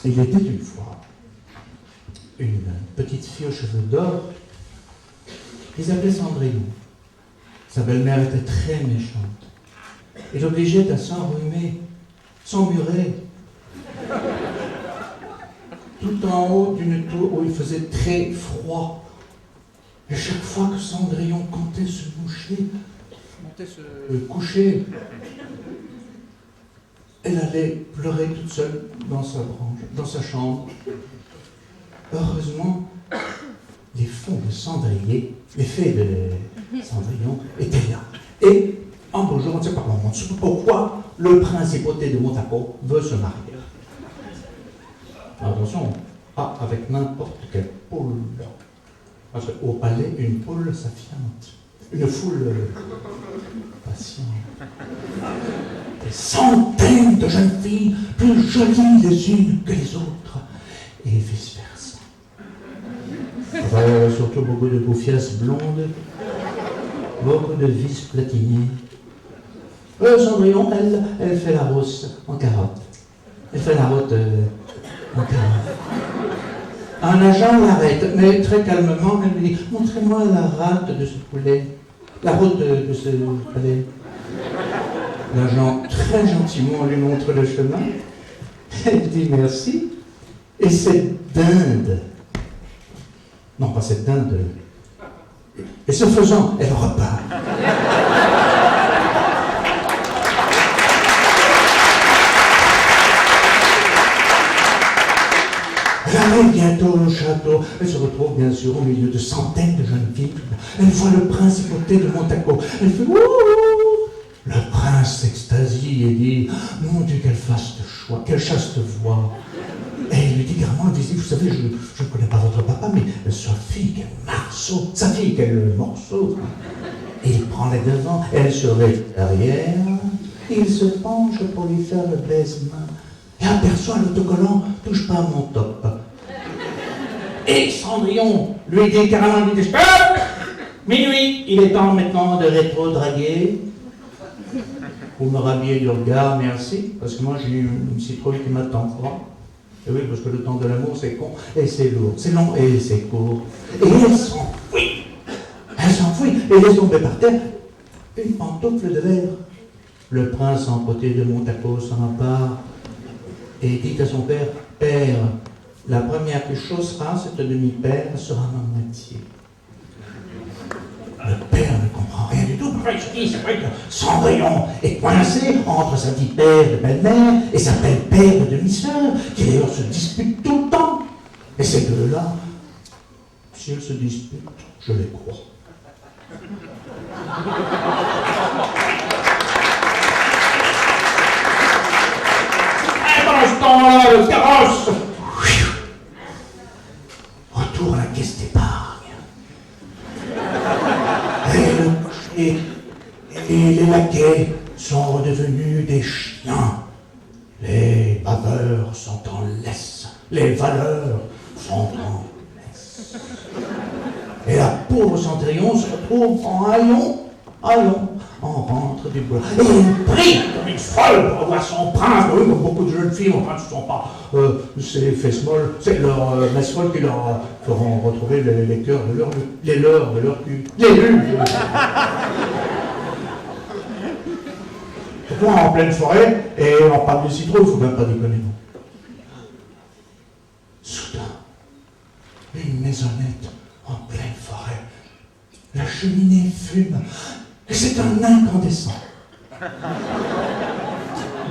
Il était une fois une petite fille aux cheveux d'or. Ils appelaient Cendrillon. Sa belle-mère était très méchante. Il l'obligeait à s'enrhumer, s'emmurer, tout en haut d'une tour où il faisait très froid. Et chaque fois que Cendrillon comptait se coucher, elle allait pleurer toute seule dans sa branche, dans sa chambre. Heureusement, les fées de Cendrillon étaient là. Et un beau jour, on ne sait pas comment, on ne sait pas pourquoi, le principauté de Montacot veut se marier. Attention, pas avec n'importe quelle poule. Parce qu'au palais, une poule, ça fiante. Une foule patiente. Des centaines de jeunes filles, plus jolies les unes que les autres, et vice-versa. Enfin, surtout beaucoup de bouffiasses blondes, beaucoup de vis platinées. Cendrillon, elle fait la rousse en carotte. Elle fait la route en carotte. Un agent l'arrête, mais très calmement, elle lui dit « Montrez-moi la rate de ce poulet, la route de ce poulet. » L'agent, très gentiment, lui montre le chemin. Elle dit « Merci. » Et cette dinde, non pas cette dinde, et ce faisant, elle repart. Elle arrive bientôt au château. Elle se retrouve bien sûr au milieu de centaines de jeunes filles. Elle voit le principauté de Montacot. Elle fait ouh. Le prince s'extasie et dit mon Dieu, quelle chaste voix. Et il lui dit carrément, il dit, vous savez, je ne connais pas votre papa, mais sa fille, quel morceau. Sa fille, quel morceau. Et il prend les devants, elle surveille derrière. Il se penche pour lui faire le baisement. Et aperçoit l'autocollant, touche pas à mon top. Et Cendrillon lui dit carrément, il dit stop! Minuit, il est temps maintenant de rétro-draguer. Vous me rhabillez du regard, merci, parce que moi j'ai une citrouille qui m'attend. Et oui, parce que le temps de l'amour c'est con et c'est lourd, c'est long et c'est court. Et elle s'enfuit et laisse tomber par terre une pantoufle de verre. Le prince empoté de Montacot s'en empare et dit à son père, « Père, la première que chaussera cette demi-paire sera ma moitié. » Le père ne comprend rien du tout. Il se dit, c'est vrai que Cendrillon est coincé entre sa vipère de belle-mère et sa belle-père de demi-sœur, qui d'ailleurs se disputent tout le temps. Et ces deux-là, si elles se disputent, je les crois. Dans ce temps-là, le carrosse retour à la caisse d'épargne. Et le cocher et les laquais sont redevenus des chiens. Les baveurs sont en laisse. Les valeurs sont en laisse. Et la pauvre Cendrillon se retrouve en haillons, en rentre du bois. Et il prie comme une folle pour voir son prince. Oui, comme beaucoup de jeunes filles, enfin, ce ne sont pas ces fesses molles, c'est leurs messes folles qui leur feront retrouver les cœurs de leur les leurs de leur cul. Les lus. Surtout en pleine forêt, et on parle de citrouille, il ne faut même pas déconner. Soudain, une maisonnette en pleine forêt. La cheminée fume. Et c'est un incandescent.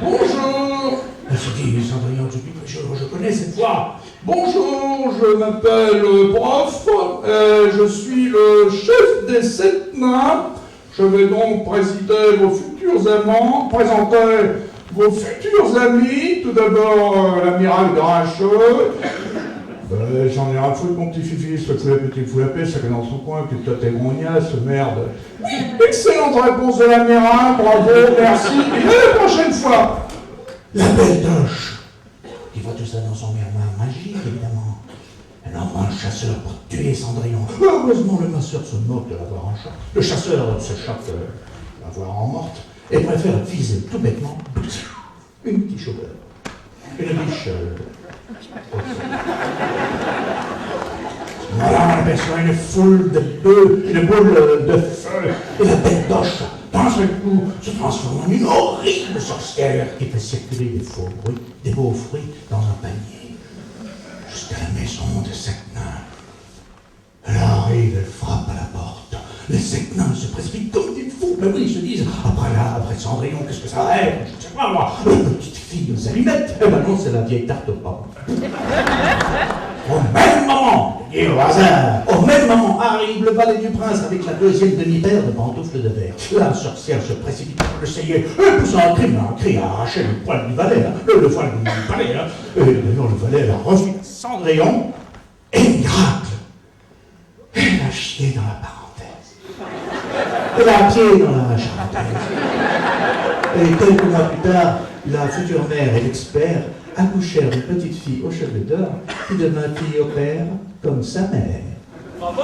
Bonjour. Elle se dit, Cendrillon, je connais cette voix. Bonjour, je m'appelle Prof. Je suis le chef des 7 nains. Je vais donc présenter vos futurs amants, présenter vos futurs amis. Tout d'abord, l'amiral de Racheux. J'en ai rien à foutre, mon petit fifi, soit que la petite fout la paix, chacun dans son coin, que toi t'es grognasse, merde. Oui, excellente réponse de l'amiral, bravo, merci, et à la prochaine fois. La belle Doche, qui voit tout ça dans son miroir magique, évidemment. Elle envoie un chasseur pour tuer Cendrillon. Heureusement, le masseur se moque de l'avoir en chat. Le chasseur se choque de l'avoir en morte, et préfère viser tout bêtement une petite chaudeur, une biche Voilà, on aperçoit une foule de bœufs, une boule de feu, et la bête d'Oche, d'un seul coup, se transforme en une horrible sorcière qui fait circuler des faux bruits, des beaux fruits dans un panier, jusqu'à la maison de Secnin. Elle arrive, elle frappe à la porte. Les Secnins se précipitent comme des fous. Mais oui, ils se disent, après Cendrillon, qu'est-ce que ça va être? Je ne sais pas, moi, une petite fille aux allumettes. Eh ben non, c'est la vieille tarte aux pommes. Au même moment, et au hasard, au même moment arrive le valet du prince avec la deuxième demi-paire de pantoufles de verre. La sorcière se précipite pour l'essayer, et poussant un cri à arracher le poil du valet, le poil du valet, et d'ailleurs le valet a reçu Cendrillon, et miracle, elle a chié dans la parenthèse. Elle a pied dans la charentaise. Et quelques mois plus tard, la future mère et l'expert accouchèrent d'une petite fille aux cheveux d'or qui devint fille au père comme sa mère. Bravo!